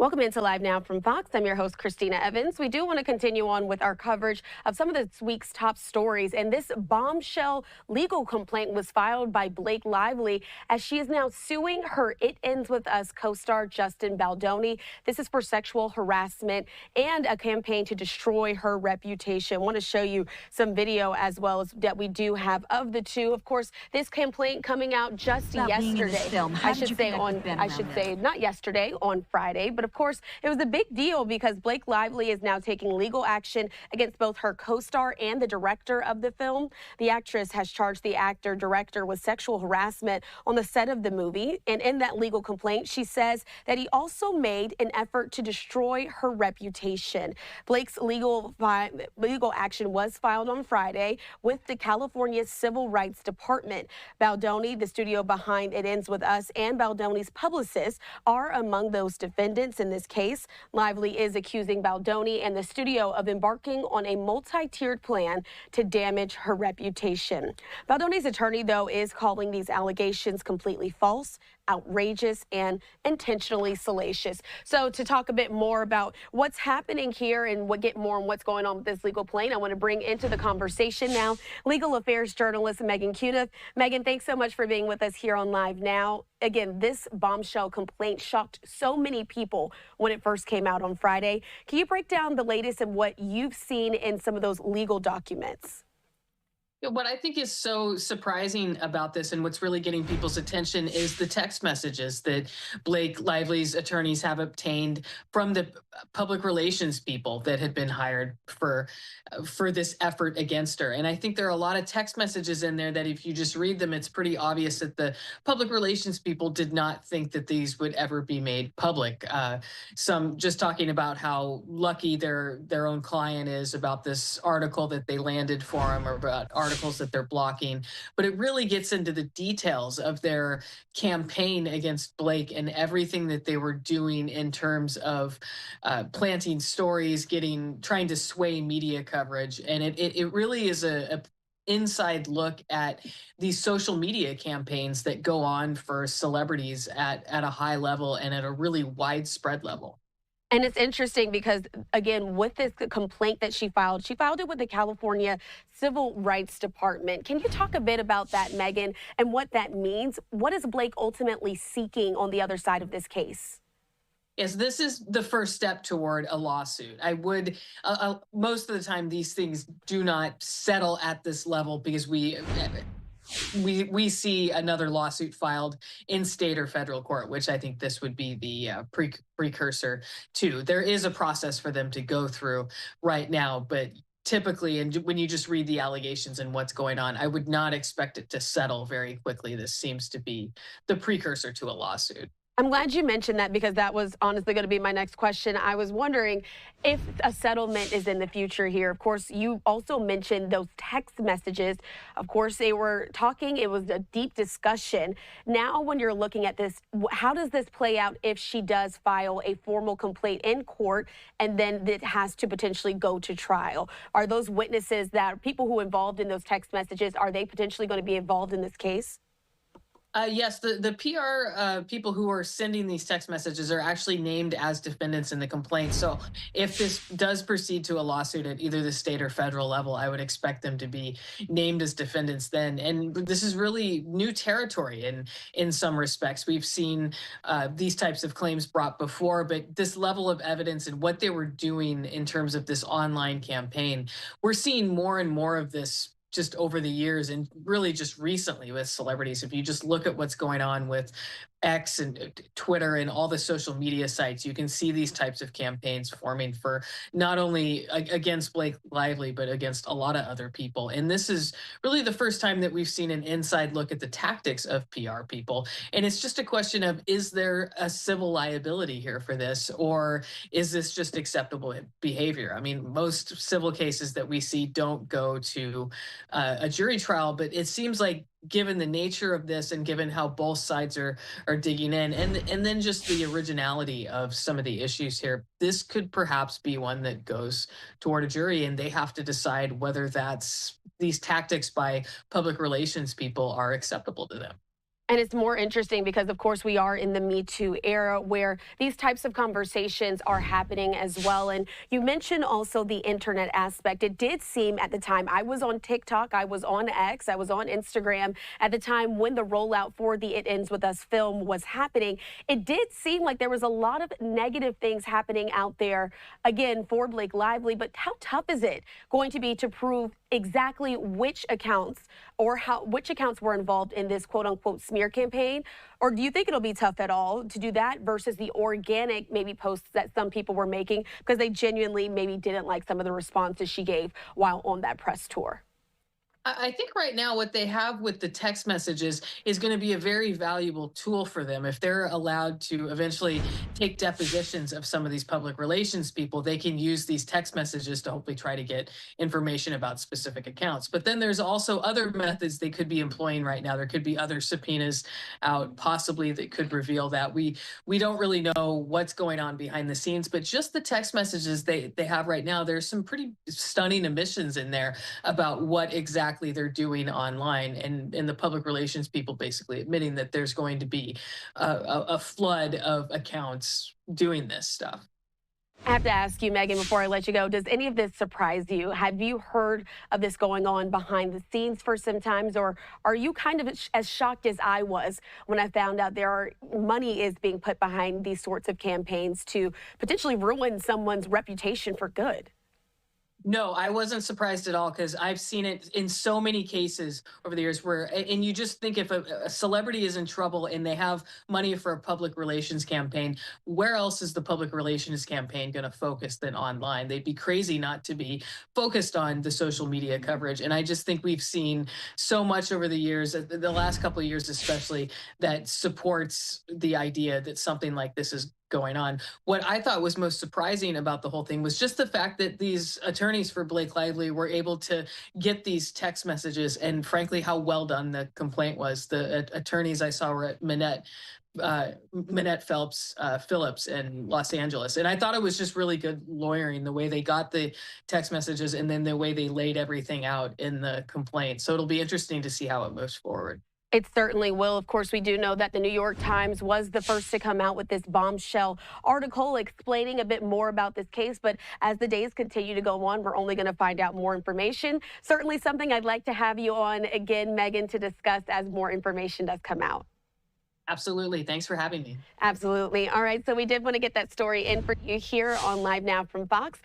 Welcome into Live Now from Fox. I'm your host, Christina Evans. We do want to continue on with our coverage of some of this week's top stories. And this bombshell legal complaint was filed by Blake Lively as she is now suing her It Ends With Us co-star Justin Baldoni. This is for sexual harassment and a campaign to destroy her reputation. I want to show you some video as well as that we do have of the two. Of course, this complaint coming out just yesterday. I should say not yesterday, on Friday. But of course, it was a big deal because Blake Lively is now taking legal action against both her co-star and the director of the film. The actress has charged the actor-director with sexual harassment on the set of the movie. And in that legal complaint, she says that he also made an effort to destroy her reputation. Blake's legal action was filed on Friday with the California Civil Rights Department. Baldoni, the studio behind It Ends With Us, and Baldoni's publicist are among those defendants in this case. Lively is accusing Baldoni and the studio of embarking on a multi-tiered plan to damage her reputation. Baldoni's attorney, though, is calling these allegations completely false, outrageous, and intentionally salacious. So to talk a bit more about what's happening here and get more on what's going on with this legal complaint, I want to bring into the conversation now legal affairs journalist Meghann Cuniff. Meghann, thanks so much for being with us here on Live Now. Again, this bombshell complaint shocked so many people when it first came out on Friday. Can you break down the latest and what you've seen in some of those legal documents? What I think is so surprising about this and what's really getting people's attention is the text messages that Blake Lively's attorneys have obtained from the public relations people that had been hired for this effort against her. And I think there are a lot of text messages in there that if you just read them, it's pretty obvious that the public relations people did not think that these would ever be made public. Some just talking about how lucky their own client is about this article that they landed for him or about articles that they're blocking, but it really gets into the details of their campaign against Blake and everything that they were doing in terms of planting stories, trying to sway media coverage. And it really is a inside look at these social media campaigns that go on for celebrities at a high level and at a really widespread level. And it's interesting because, again, with this complaint that she filed it with the California Civil Rights Department. Can you talk a bit about that, Meghann, and what that means? What is Blake ultimately seeking on the other side of this case? Yes, this is the first step toward a lawsuit. I would, most of the time, these things do not settle at this level because we see another lawsuit filed in state or federal court, which I think this would be the precursor to. There is a process for them to go through right now, but typically, and when you just read the allegations and what's going on, I would not expect it to settle very quickly. This seems to be the precursor to a lawsuit. I'm glad you mentioned that because that was honestly going to be my next question. I was wondering if a settlement is in the future here. Of course, you also mentioned those text messages. Of course, they were talking. It was a deep discussion. Now, when you're looking at this, how does this play out if she does file a formal complaint in court and then it has to potentially go to trial? Are those witnesses that people who are involved in those text messages, are they potentially going to be involved in this case? Yes, the PR people who are sending these text messages are actually named as defendants in the complaint. So if this does proceed to a lawsuit at either the state or federal level, I would expect them to be named as defendants then. And this is really new territory in some respects. We've seen these types of claims brought before, but this level of evidence and what they were doing in terms of this online campaign, we're seeing more and more of this just over the years and really just recently with celebrities. If you just look at what's going on with X and Twitter and all the social media sites, you can see these types of campaigns forming for not only against Blake Lively, but against a lot of other people. And this is really the first time that we've seen an inside look at the tactics of PR people. And it's just a question of, is there a civil liability here for this, or is this just acceptable behavior? I mean, most civil cases that we see don't go to a jury trial, but it seems like given the nature of this and given how both sides are digging in and then just the originality of some of the issues here, this could perhaps be one that goes toward a jury and they have to decide whether these tactics by public relations people are acceptable to them. And it's more interesting because, of course, we are in the Me Too era where these types of conversations are happening as well. And you mentioned also the internet aspect. It did seem at the time, I was on TikTok, I was on X, I was on Instagram at the time when the rollout for the It Ends With Us film was happening. It did seem like there was a lot of negative things happening out there, again, for Blake Lively. But how tough is it going to be to prove exactly which accounts or which accounts were involved in this quote unquote smear campaign? Or do you think it'll be tough at all to do that versus the organic maybe posts that some people were making because they genuinely maybe didn't like some of the responses she gave while on that press tour? I think right now what they have with the text messages is going to be a very valuable tool for them. If they're allowed to eventually take depositions of some of these public relations people, they can use these text messages to hopefully try to get information about specific accounts. But then there's also other methods they could be employing right now. There could be other subpoenas out possibly that could reveal that. We don't really know what's going on behind the scenes, but just the text messages they have right now, there's some pretty stunning omissions in there about what exactly they're doing online, and the public relations people basically admitting that there's going to be a flood of accounts doing this stuff. I have to ask you, Meghann, before I let you go, does any of this surprise you? Have you heard of this going on behind the scenes for some times, or are you kind of as shocked as I was when I found out money is being put behind these sorts of campaigns to potentially ruin someone's reputation for good? No, I wasn't surprised at all because I've seen it in so many cases over the years where, and you just think if a celebrity is in trouble and they have money for a public relations campaign, where else is the public relations campaign going to focus than online? They'd be crazy not to be focused on the social media coverage. And I just think we've seen so much over the years, the last couple of years especially, that supports the idea that something like this is going on. What I thought was most surprising about the whole thing was just the fact that these attorneys for Blake Lively were able to get these text messages, and frankly, how well done the complaint was. The attorneys I saw were at Minette Phelps Phillips in Los Angeles, and I thought it was just really good lawyering the way they got the text messages and then the way they laid everything out in the complaint. So it'll be interesting to see how it moves forward. It certainly will. Of course, we do know that the New York Times was the first to come out with this bombshell article explaining a bit more about this case. But as the days continue to go on, we're only going to find out more information. Certainly something I'd like to have you on again, Meghann, to discuss as more information does come out. Absolutely. Thanks for having me. Absolutely. All right. So we did want to get that story in for you here on Live Now from Fox.